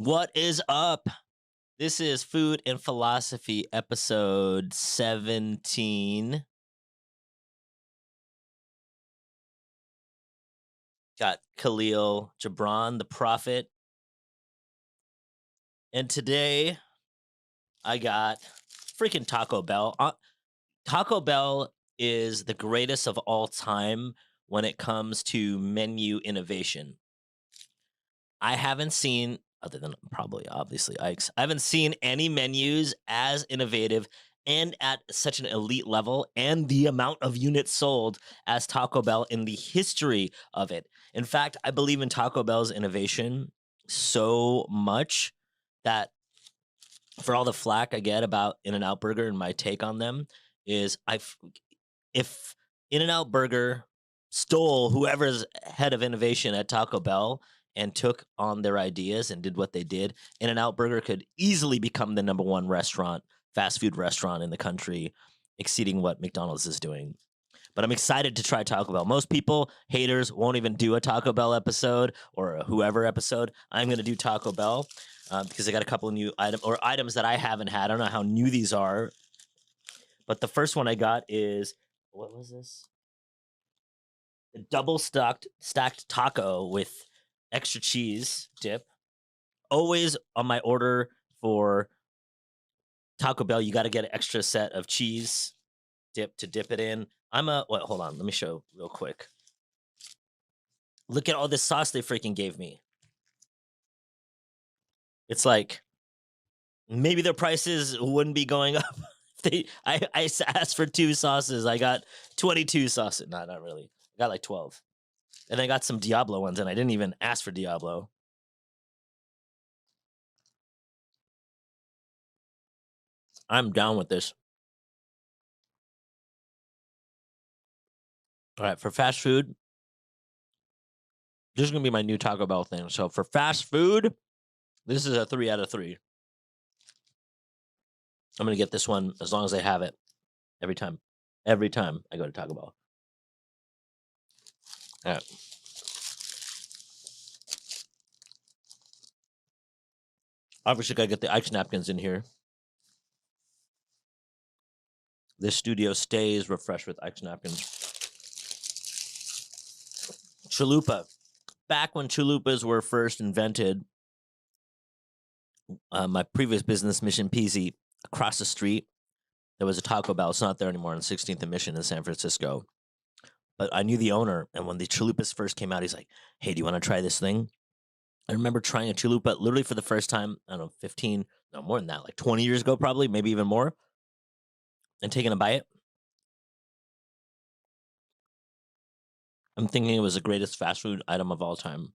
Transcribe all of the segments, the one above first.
What is up? This is Food and Philosophy, episode 17. Got Khalil Gibran, the prophet. And today I got freaking Taco Bell. Taco Bell is the greatest of all time when it comes to menu innovation. I haven't seen, other than probably obviously Ike's, I haven't seen any menus as innovative and at such an elite level and the amount of units sold as Taco Bell in the history of it. In fact, I believe in Taco Bell's innovation so much that for all the flack I get about In-N-Out Burger and my take on them is if In-N-Out Burger stole whoever's head of innovation at Taco Bell and took on their ideas and did what they did, In-N-Out Burger could easily become the number one fast food restaurant in the country, exceeding what McDonald's is doing. But I'm excited to try Taco Bell. Most people, haters, won't even do a Taco Bell episode or a whoever episode. I'm going to do Taco Bell because I got a couple of new items that I haven't had. I don't know how new these are. But the first one I got is, what was this? A double stacked taco with extra cheese dip. Always on my order for Taco Bell, you got to get an extra set of cheese dip to dip it in. Hold on, let me show real quick. Look at all this sauce they freaking gave me. It's like maybe their prices wouldn't be going up. I asked for 2 sauces. I got 22 sauces. Not really. I got like 12. And I got some Diablo ones, and I didn't even ask for Diablo. I'm down with this. All right, for fast food, this is going to be my new Taco Bell thing. So for fast food, this is a 3 out of 3. I'm going to get this one as long as they have it every time. Every time I go to Taco Bell. All right. Obviously, got to get the Ike napkins in here. This studio stays refreshed with Ike napkins. Chalupa. Back when chalupas were first invented, my previous business, Mission Peasy, across the street, there was a Taco Bell. It's not there anymore on 16th and Mission in San Francisco. But I knew the owner, and when the chalupas first came out, he's like, hey, do you want to try this thing? I remember trying a chalupa literally for the first time, I don't know, 15, no, more than that, like 20 years ago probably, maybe even more, and taking a bite. I'm thinking it was the greatest fast food item of all time.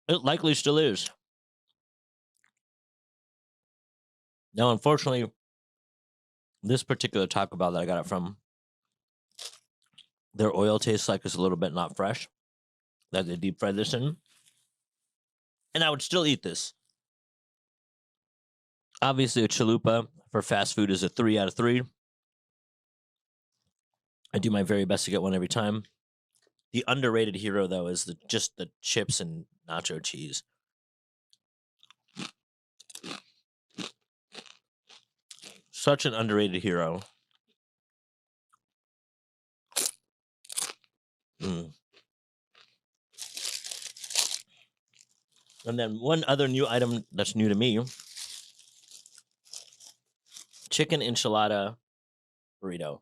It likely still is. Now, unfortunately, this particular Taco Bell that I got it from, their oil tastes like it's a little bit not fresh, that they deep fried this in. And I would still eat this. Obviously, a chalupa for fast food is a 3 out of 3. I do my very best to get one every time. The underrated hero, though, is just the chips and nacho cheese. Such an underrated hero. And then one other new item that's new to me, chicken enchilada burrito.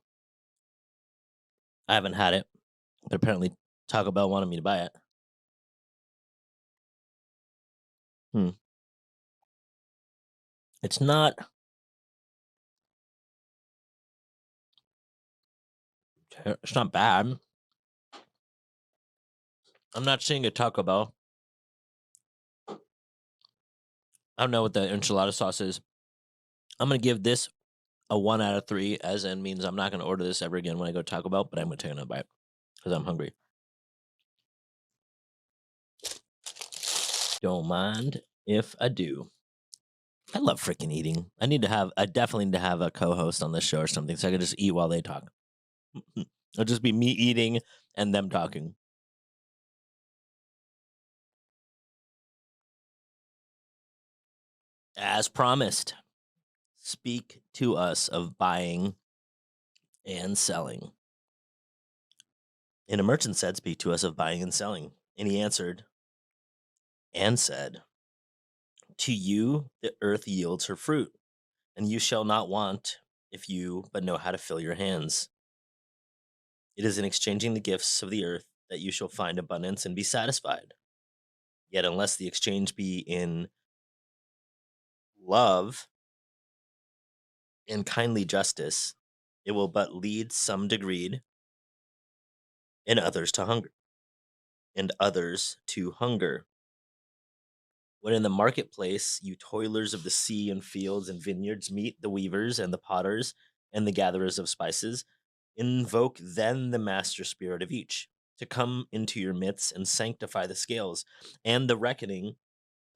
I haven't had it, but apparently Taco Bell wanted me to buy it. It's not bad. I'm not seeing a Taco Bell. I don't know what the enchilada sauce is. I'm going to give this a 1 out of 3, as in means I'm not going to order this ever again when I go to Taco Bell, but I'm going to take another bite because I'm hungry. Don't mind if I do. I love freaking eating. I definitely need to have a co-host on this show or something so I can just eat while they talk. It'll just be me eating and them talking. As promised, speak to us of buying and selling. And a merchant said, speak to us of buying and selling. And he answered and said, to you the earth yields her fruit, and you shall not want if you but know how to fill your hands. It is in exchanging the gifts of the earth that you shall find abundance and be satisfied. Yet unless the exchange be in love and kindly justice, it will but lead some to greed and others to hunger, and others to hunger. When in the marketplace you toilers of the sea and fields and vineyards meet the weavers and the potters and the gatherers of spices, invoke then the master spirit of each to come into your midst and sanctify the scales and the reckoning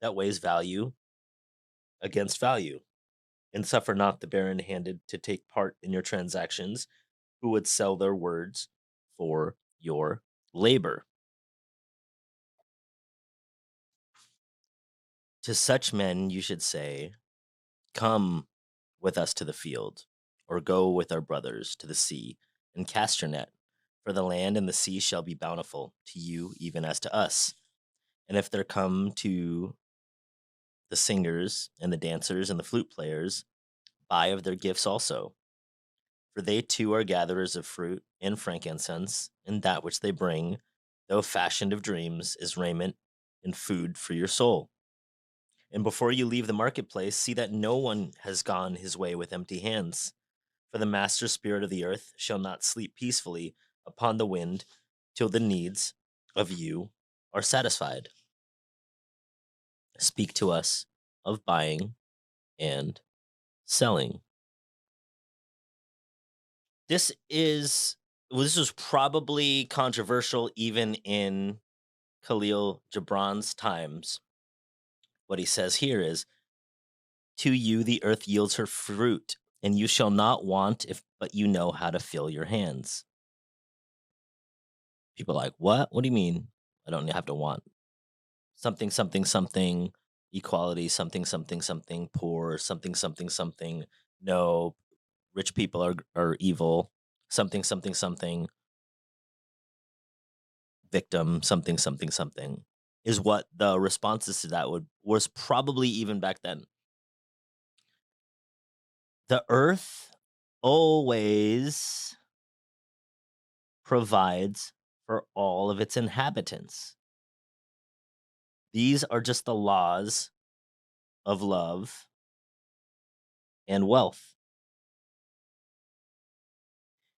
that weighs value against value, and suffer not the barren handed to take part in your transactions who would sell their words for your labor. To such men you should say, come with us to the field, or go with our brothers to the sea and cast your net, for the land and the sea shall be bountiful to you even as to us. And if there come to the singers and the dancers and the flute players, buy of their gifts also, for they too are gatherers of fruit and frankincense, and that which they bring, though fashioned of dreams, is raiment and food for your soul. And before you leave the marketplace, see that no one has gone his way with empty hands. For the master spirit of the earth shall not sleep peacefully upon the wind till the needs of you are satisfied. Speak to us of buying and selling. This was probably controversial even in Khalil Gibran's times. What he says here is, to you the earth yields her fruit, and you shall not want if but you know how to fill your hands. People are like, what? What do you mean? I don't have to want something, something, something, equality, something, something, something, poor, something, something, something. No, rich people are evil, something, something, something, victim, something, something, something, is what the responses to that was probably even back then. The earth always provides for all of its inhabitants. These are just the laws of love and wealth.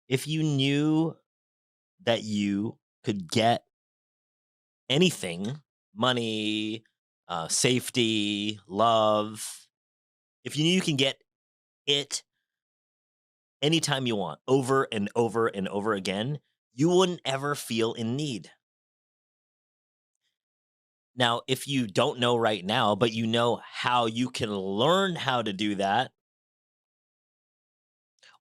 If you knew that you could get anything, money, safety, love, if you knew you can get it anytime you want, over and over and over again, you wouldn't ever feel in need. Now, if you don't know right now, but you know how you can learn how to do that,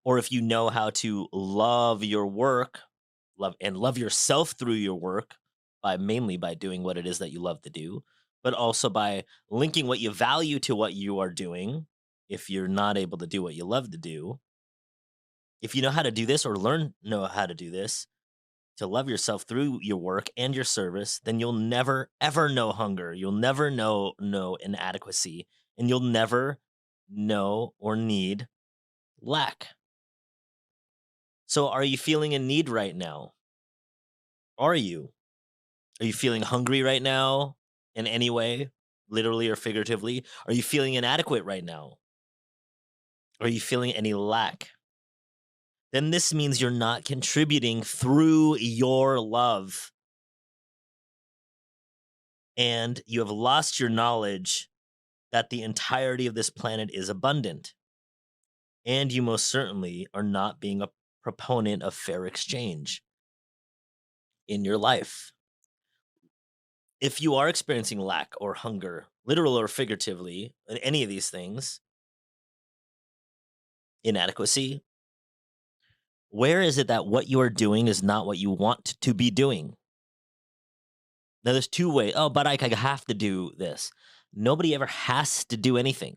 or if you know how to love your work, love yourself through your work, by mainly by doing what it is that you love to do, but also by linking what you value to what you are doing. If you're not able to do what you love to do, if you know how to do this or know how to do this, to love yourself through your work and your service, then you'll never ever know hunger. You'll never know inadequacy, and you'll never know or need lack. So are you feeling in need right now? Are you? Are you feeling hungry right now in any way, literally or figuratively? Are you feeling inadequate right now? Are you feeling any lack? Then this means you're not contributing through your love, and you have lost your knowledge that the entirety of this planet is abundant. And you most certainly are not being a proponent of fair exchange in your life. If you are experiencing lack or hunger, literal or figuratively, in any of these things, inadequacy, where is it that what you are doing is not what you want to be doing? Now, there's two ways. Oh, but I have to do this. Nobody ever has to do anything.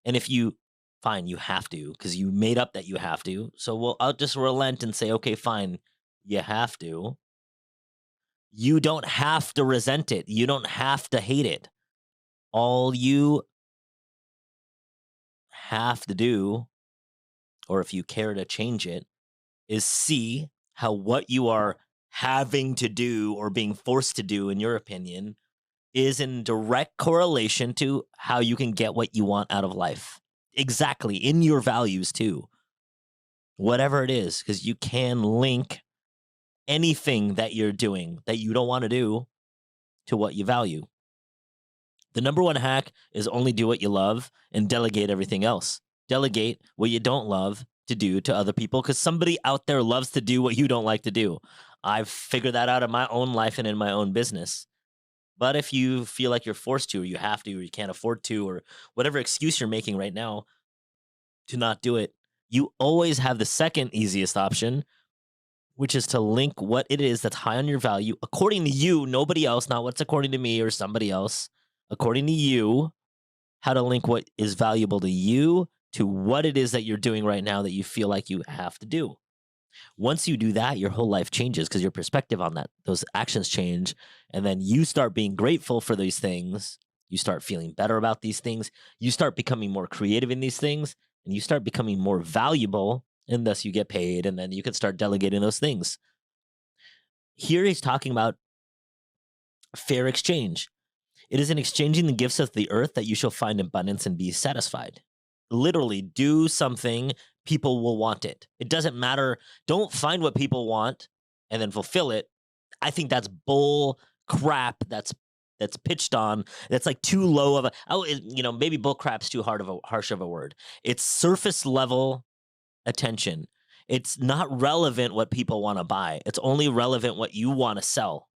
And if you fine, you have to because you made up that you have to. So I'll just relent and say, okay, fine, you have to. You don't have to resent it. You don't have to hate it. All you have to do, or if you care to change it, is see how what you are having to do or being forced to do, in your opinion, is in direct correlation to how you can get what you want out of life. Exactly. In your values, too. Whatever it is, because you can link anything that you're doing that you don't want to do to what you value. The number one hack is only do what you love and delegate everything else. Delegate what you don't love to do to other people because somebody out there loves to do what you don't like to do. I've figured that out in my own life and in my own business. But if you feel like you're forced to, or you have to, or you can't afford to, or whatever excuse you're making right now to not do it, you always have the second easiest option, which is to link what it is that's high on your value according to you, nobody else, not what's according to me or somebody else, according to you, how to link what is valuable to you to what it is that you're doing right now that you feel like you have to do. Once you do that, your whole life changes because your perspective on those actions change. And then you start being grateful for these things. You start feeling better about these things. You start becoming more creative in these things and you start becoming more valuable. And thus you get paid. And then you can start delegating those things. Here he's talking about fair exchange. It is in exchanging the gifts of the earth that you shall find abundance and be satisfied. Literally, do something, people will want it. It doesn't matter. Don't find what people want and then fulfill it. I think that's bull crap. That's pitched on. That's like too low of a. Maybe bull crap's too harsh of a word. It's surface level attention. It's not relevant what people want to buy. It's only relevant what you want to sell.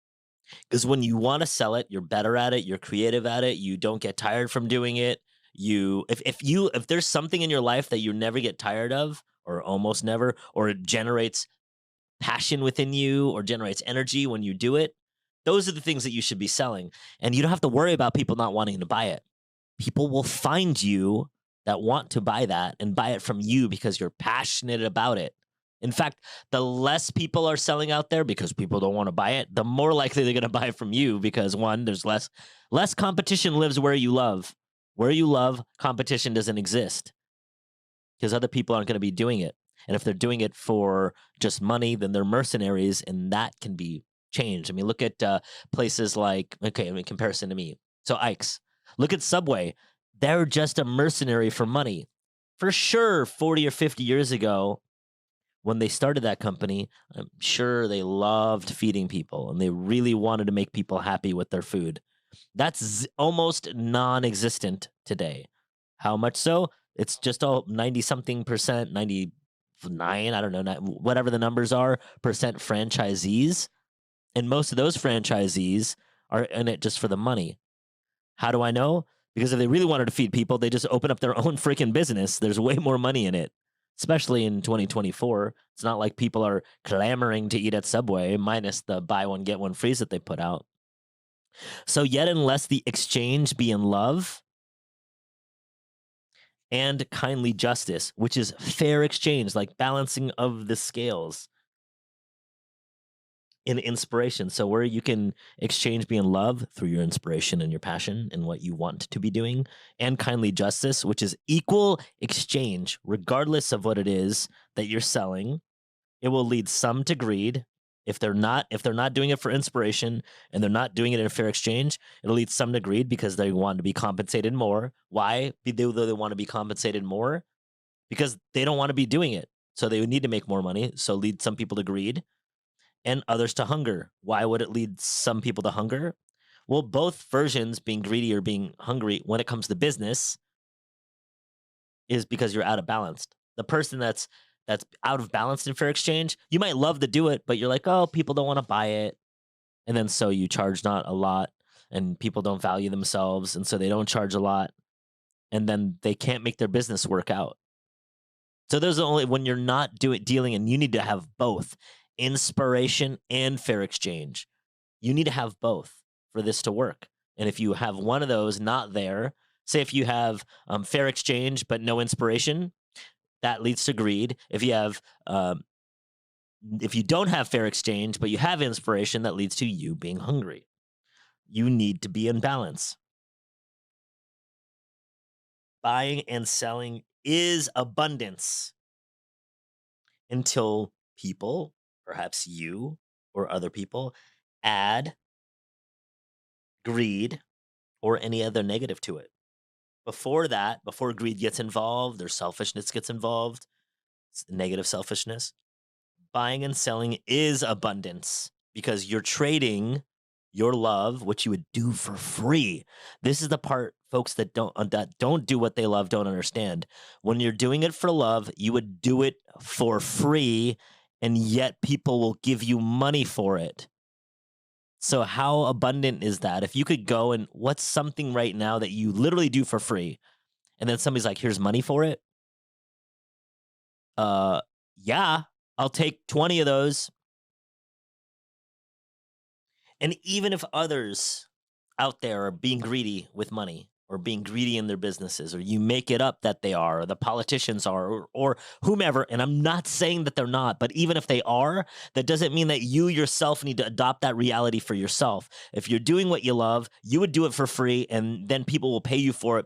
Because when you want to sell it, you're better at it, you're creative at it, you don't get tired from doing it. If there's something in your life that you never get tired of, or almost never, or it generates passion within you or generates energy when you do it, those are the things that you should be selling. And you don't have to worry about people not wanting to buy it. People will find you that want to buy that and buy it from you because you're passionate about it. In fact, the less people are selling out there because people don't want to buy it, the more likely they're going to buy it from you because one, there's less competition lives where you love. Where you love, competition doesn't exist because other people aren't going to be doing it. And if they're doing it for just money, then they're mercenaries and that can be changed. I mean, look at places like, in comparison to me. So Ike's, look at Subway. They're just a mercenary for money. For sure, 40 or 50 years ago, when they started that company, I'm sure they loved feeding people and they really wanted to make people happy with their food. That's almost non-existent today. How much so? It's just all 90-something percent, 99, I don't know, whatever the numbers are, percent franchisees. And most of those franchisees are in it just for the money. How do I know? Because if they really wanted to feed people, they just open up their own freaking business. There's way more money in it. Especially in 2024, it's not like people are clamoring to eat at Subway, minus the buy one, get one frees that they put out. So yet unless the exchange be in love and kindly justice, which is fair exchange, like balancing of the scales in inspiration. So where you can exchange be in love through your inspiration and your passion and what you want to be doing, and kindly justice, which is equal exchange, regardless of what it is that you're selling. It will lead some to greed. If they're not doing it for inspiration and they're not doing it in a fair exchange, it'll lead some to greed because they want to be compensated more. Why do they want to be compensated more? Because they don't want to be doing it. So they would need to make more money. So lead some people to greed and others to hunger. Why would it lead some people to hunger? Well, both versions, being greedy or being hungry, when it comes to business, is because you're out of balance. The person that's out of balance in fair exchange, you might love to do it, but you're like, oh, people don't want to buy it. And then so you charge not a lot and people don't value themselves. And so they don't charge a lot. And then they can't make their business work out. So those are only when you're not dealing, and you need to have both inspiration and fair exchange. You need to have both for this to work. And if you have one of those not there, Say if you have fair exchange but no inspiration, that leads to greed. If you don't have fair exchange but you have inspiration, that leads to you being hungry. You need to be in balance. Buying and selling is abundance until people, perhaps you or other people, add greed or any other negative to it. Before that, before greed gets involved or selfishness gets involved, negative selfishness, buying and selling is abundance because you're trading your love, which you would do for free. This is the part folks that don't do what they love don't understand. When you're doing it for love, you would do it for free, and yet people will give you money for it. So how abundant is that? If you could go and what's something right now that you literally do for free, and then somebody's like, "Here's money for it." Uh, yeah, I'll take 20 of those. And even if others out there are being greedy with money or being greedy in their businesses, or you make it up that they are, or the politicians are, or whomever, and I'm not saying that they're not, but even if they are, that doesn't mean that you yourself need to adopt that reality for yourself. If you're doing what you love, you would do it for free, and then people will pay you for it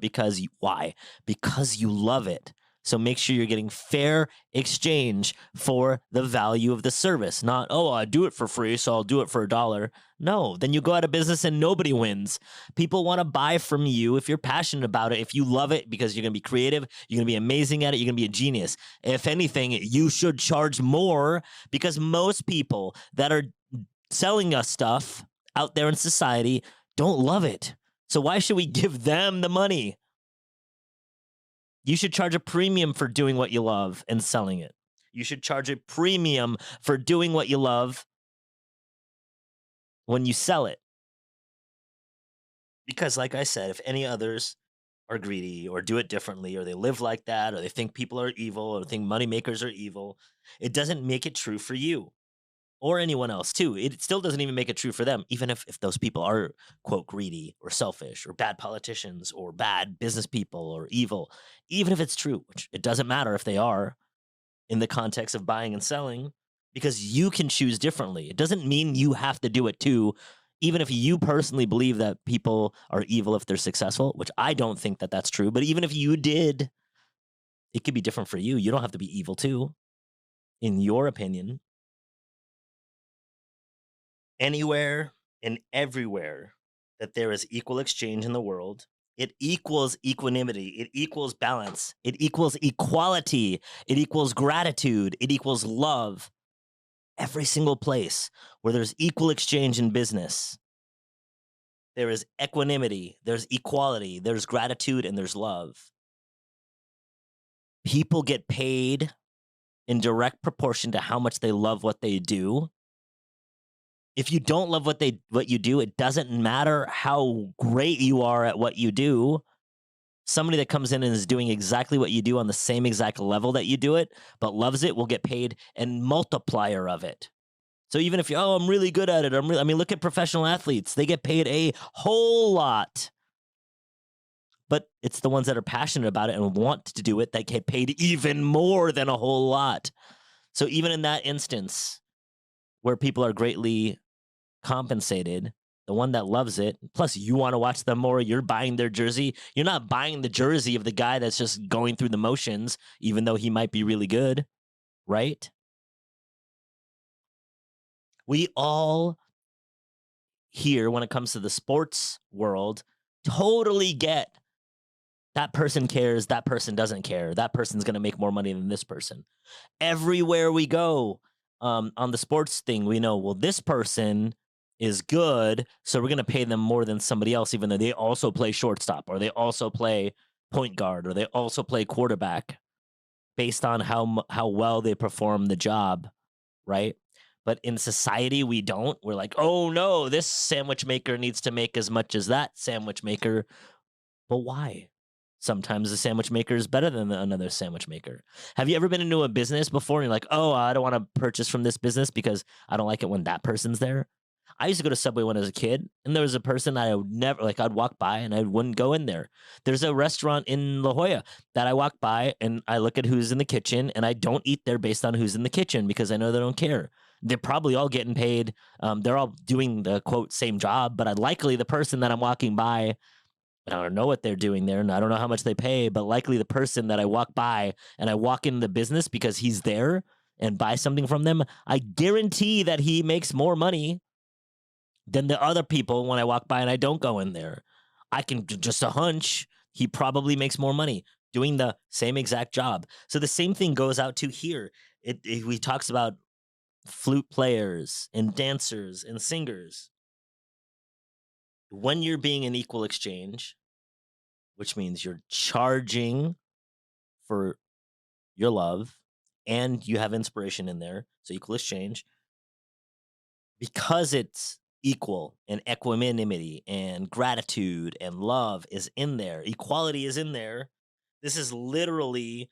why? Because you love it. So make sure you're getting fair exchange for the value of the service. Not, oh, I do it for free, so I'll do it for $1. No, then you go out of business and nobody wins. People want to buy from you if you're passionate about it, if you love it, because you're going to be creative, you're going to be amazing at it, you're going to be a genius. If anything, you should charge more because most people that are selling us stuff out there in society don't love it. So why should we give them the money? You should charge a premium for doing what you love and selling it. You should charge a premium for doing what you love when you sell it. Because, like I said, if any others are greedy or do it differently, or they live like that, or they think people are evil, or think moneymakers are evil, it doesn't make it true for you or anyone else, too. It still doesn't even make it true for them, even if those people are, quote, greedy or selfish or bad politicians or bad business people or evil. Even if it's true, which it doesn't matter if they are in the context of buying and selling, because you can choose differently. It doesn't mean you have to do it too, even if you personally believe that people are evil if they're successful, which I don't think that that's true. But even if you did, it could be different for you. You don't have to be evil too, in your opinion. Anywhere and everywhere that there is equal exchange in the world, it equals equanimity, it equals balance, it equals equality, it equals gratitude, it equals love. Every single place where there's equal exchange in business, there is equanimity, there's equality, there's gratitude, and there's love. People get paid in direct proportion to how much they love what they do. If you don't love what you do, it doesn't matter how great you are at what you do. Somebody that comes in and is doing exactly what you do on the same exact level that you do it, but loves it, will get paid and multiplier of it. So even if you're, oh, I'm really good at it. I mean, look at professional athletes. They get paid a whole lot. But it's the ones that are passionate about it and want to do it that get paid even more than a whole lot. So even in that instance where people are greatly compensated, the one that loves it, plus you want to watch them more, you're buying their jersey. You're not buying the jersey of the guy that's just going through the motions, even though he might be really good, right? We all here, when it comes to the sports world, totally get that person cares, that person doesn't care, that person's going to make more money than this person. Everywhere we go, on the sports thing, we know, well, this person is good, so we're going to pay them more than somebody else, even though they also play shortstop, or they also play point guard, or they also play quarterback, based on how well they perform the job, right? But in society, we don't. We're like, oh no, this sandwich maker needs to make as much as that sandwich maker. But why? Sometimes the sandwich maker is better than another sandwich maker. Have you ever been into a business before and you're like, oh, I don't want to purchase from this business because I don't like it when that person's there? I used to go to Subway when I was a kid, and there was a person I would never like. I'd walk by and I wouldn't go in there. There's a restaurant in La Jolla that I walk by and I look at who's in the kitchen, and I don't eat there based on who's in the kitchen because I know they don't care. They're probably all getting paid. They're all doing the quote same job, but I likely the person that I'm walking by, I don't know what they're doing there, and I don't know how much they pay, but likely the person that I walk by and I walk in the business because he's there and buy something from them, I guarantee that he makes more money than the other people when I walk by and I don't go in there. I can just a hunch. He probably makes more money doing the same exact job. So the same thing goes out to here. We talks about flute players and dancers and singers. When you're being an equal exchange, which means you're charging for your love and you have inspiration in there, so equal exchange, because it's equal and equanimity and gratitude and love is in there, equality is in there. This is literally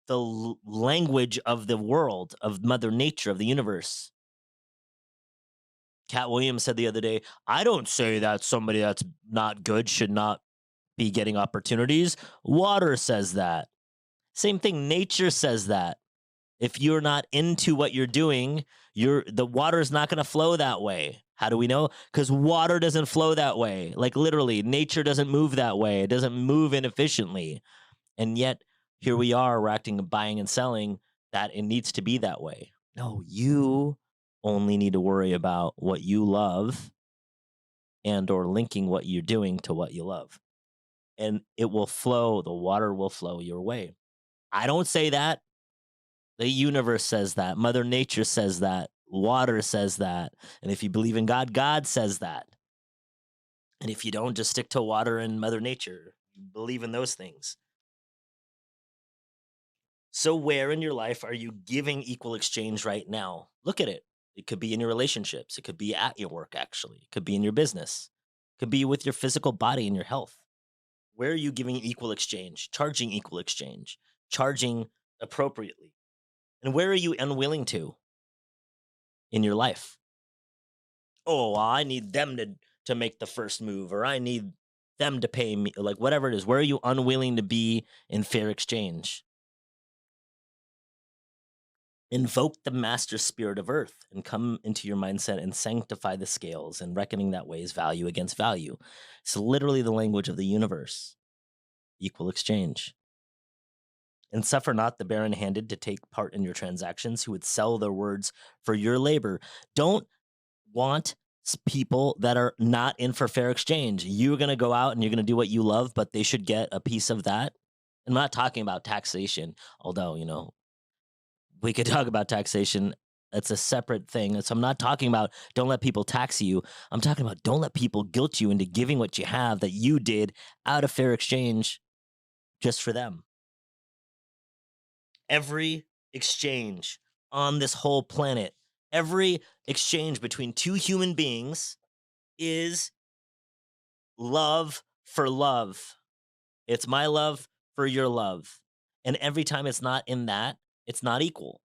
the language of the world, of Mother Nature, of the universe. Cat Williams said the other day, I don't say that somebody that's not good should not be getting opportunities. Water says that. Same thing, nature says that. If you're not into what you're doing, the water is not going to flow that way. How do we know? Because water doesn't flow that way. Like literally, nature doesn't move that way. It doesn't move inefficiently. And yet, here we are, we're acting, buying and selling that it needs to be that way. No, you only need to worry about what you love and or linking what you're doing to what you love. And it will flow, the water will flow your way. I don't say that. The universe says that. Mother Nature says that. Water says that. And if you believe in God, God says that. And if you don't, just stick to water and Mother Nature. You believe in those things. So, where in your life are you giving equal exchange right now? Look at it. It could be in your relationships. It could be at your work, actually. It could be in your business. It could be with your physical body and your health. Where are you giving equal exchange, charging equal exchange, charging appropriately? And where are you unwilling to in your life? Oh, well, I need them to make the first move, or I need them to pay me, like whatever it is. Where are you unwilling to be in fair exchange? Invoke the master spirit of earth and come into your mindset and sanctify the scales and reckoning that weighs value against value. It's literally the language of the universe. Equal exchange. And suffer not the barren-handed to take part in your transactions who would sell their words for your labor. Don't want people that are not in for fair exchange. You're going to go out and you're going to do what you love, but they should get a piece of that. I'm not talking about taxation, although, we could talk about taxation. That's a separate thing. So I'm not talking about don't let people tax you. I'm talking about don't let people guilt you into giving what you have that you did out of fair exchange just for them. Every exchange on this whole planet, every exchange between two human beings is love for love. It's my love for your love. And every time it's not in that, it's not equal,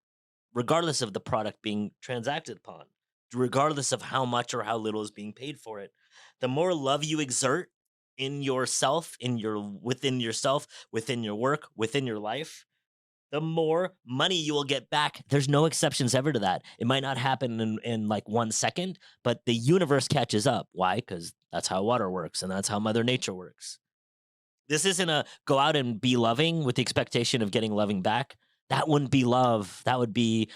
regardless of the product being transacted upon, regardless of how much or how little is being paid for it. The more love you exert in yourself, within yourself, within your work, within your life, the more money you will get back. There's no exceptions ever to that. It might not happen in like 1 second, but the universe catches up. Why? Because that's how water works and that's how Mother Nature works. This isn't a go out and be loving with the expectation of getting loving back. That wouldn't be love. That would be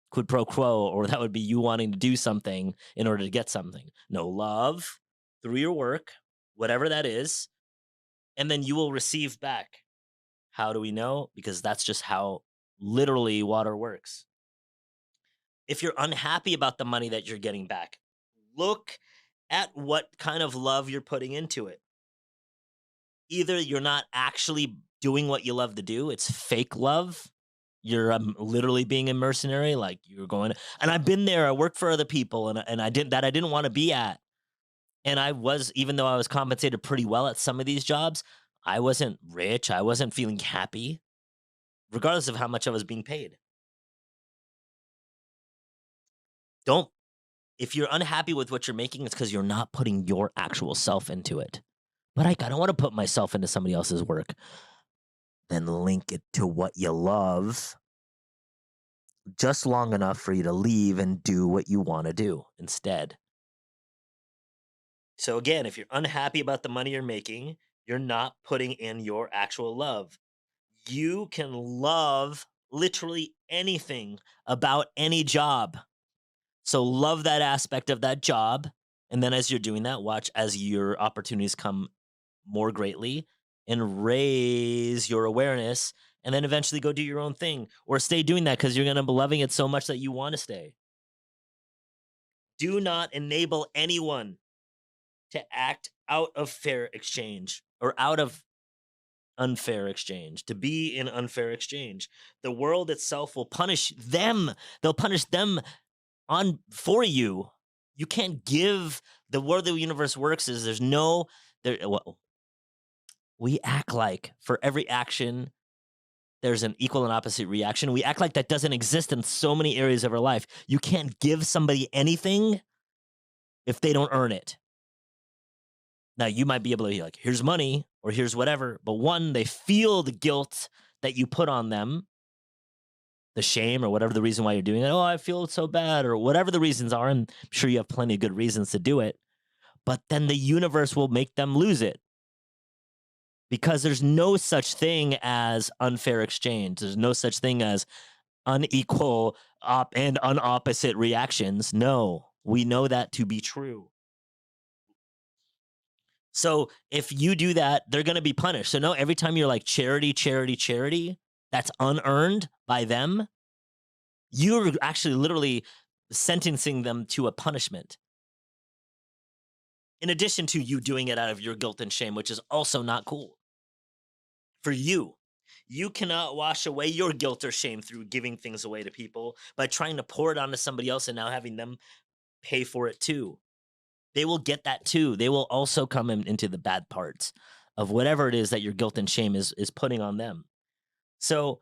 quid pro quo, or that would be you wanting to do something in order to get something. No, love through your work, whatever that is, and then you will receive back. How do we know? Because that's just how literally water works. If you're unhappy about the money that you're getting back, look at what kind of love you're putting into it. Either you're not actually doing what you love to do, it's fake love. You're literally being a mercenary, like you're going. And I've been there. I worked for other people, and I didn't want to be at. And I was, even though I was compensated pretty well at some of these jobs, I wasn't rich. I wasn't feeling happy, regardless of how much I was being paid. Don't If you're unhappy with what you're making, it's because you're not putting your actual self into it. But I don't want to put myself into somebody else's work. Then link it to what you love just long enough for you to leave and do what you want to do instead. So again, if you're unhappy about the money you're making, you're not putting in your actual love. You can love literally anything about any job. So love that aspect of that job. And then as you're doing that, watch as your opportunities come more greatly and raise your awareness. And then eventually go do your own thing or stay doing that because you're going to be loving it so much that you want to stay. Do not enable anyone to act out of fair exchange or out of unfair exchange, to be in unfair exchange. The world itself will punish them. They'll punish them on for you. You can't give. The world the universe works is there's no there. Well, we act like for every action there's an equal and opposite reaction. We act like that doesn't exist in so many areas of our life. You can't give somebody anything if they don't earn it. Now, you might be able to be like, here's money or here's whatever. But one, they feel the guilt that you put on them, the shame or whatever the reason why you're doing it. Oh, I feel so bad or whatever the reasons are. And I'm sure you have plenty of good reasons to do it. But then the universe will make them lose it because there's no such thing as unfair exchange. There's no such thing as unequal and unopposite reactions. No, we know that to be true. So if you do that, they're going to be punished. So no, every time you're like charity, charity, charity, that's unearned by them, you're actually literally sentencing them to a punishment. In addition to you doing it out of your guilt and shame, which is also not cool. For you, you cannot wash away your guilt or shame through giving things away to people by trying to pour it onto somebody else and now having them pay for it too. They will get that too. They will also come into the bad parts of whatever it is that your guilt and shame is putting on them. So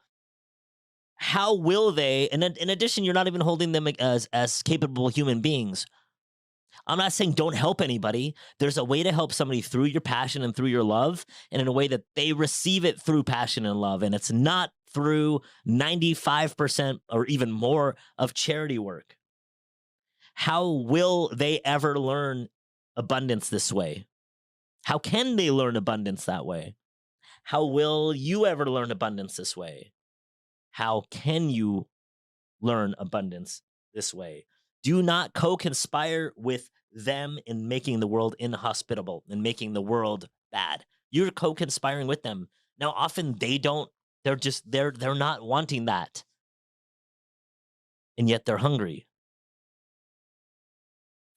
how will they, and in addition, you're not even holding them as capable human beings. I'm not saying don't help anybody. There's a way to help somebody through your passion and through your love, and in a way that they receive it through passion and love. And it's not through 95% or even more of charity work. How will they ever learn abundance this way? How can they learn abundance that way? How will you ever learn abundance this way? How can you learn abundance this way? Do not co-conspire with them in making the world inhospitable and making the world bad. You're co-conspiring with them. Now, often they don't, they're not wanting that. And yet they're hungry.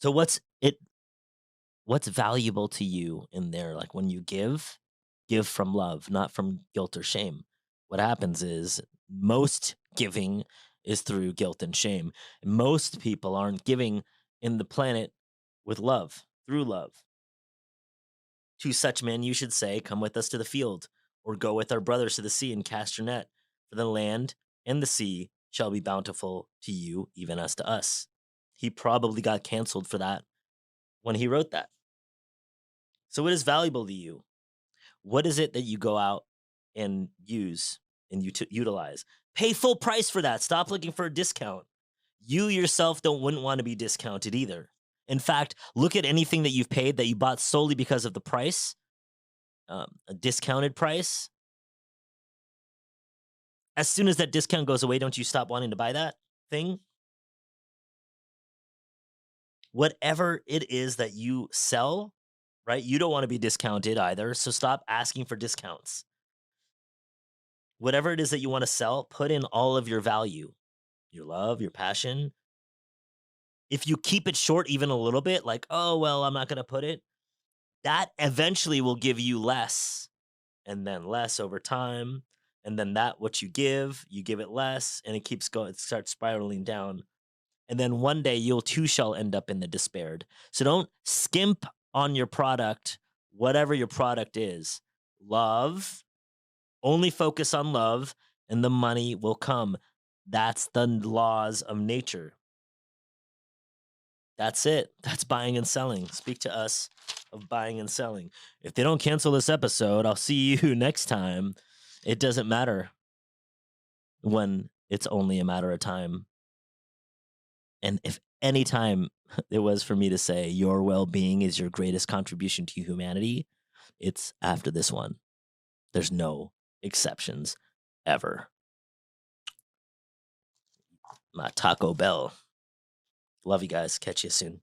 So what's valuable to you in there? Like when you give from love, not from guilt or shame. What happens is most giving is through guilt and shame. Most people aren't giving in the planet with love, through love. To such men you should say, come with us to the field, or go with our brothers to the sea and cast your net, for the land and the sea shall be bountiful to you, even as to us. He probably got canceled for that when he wrote that. So it is valuable to you. What is it that you go out and use and utilize? Pay full price for that. Stop looking for a discount. You yourself wouldn't want to be discounted either. In fact, look at anything that you've paid that you bought solely because of the price, a discounted price. As soon as that discount goes away, don't you stop wanting to buy that thing? Whatever it is that you sell, right? You don't want to be discounted either. So stop asking for discounts. Whatever it is that you want to sell, put in all of your value, your love, your passion. If you keep it short even a little bit, like, oh, well, I'm not going to put it, that eventually will give you less and then less over time. And then that what you give it less, and it keeps going, it starts spiraling down. And then one day you too shall end up in the despaired. So don't skimp on your product, whatever your product is. Love, only focus on love, and the money will come. That's the laws of nature. That's it. That's buying and selling. Speak to us of buying and selling. If they don't cancel this episode, I'll see you next time. It doesn't matter when it's only a matter of time. And if any time it was for me to say your well being is your greatest contribution to humanity, it's after this one. There's no exceptions ever. My Taco Bell. Love you guys. Catch you soon.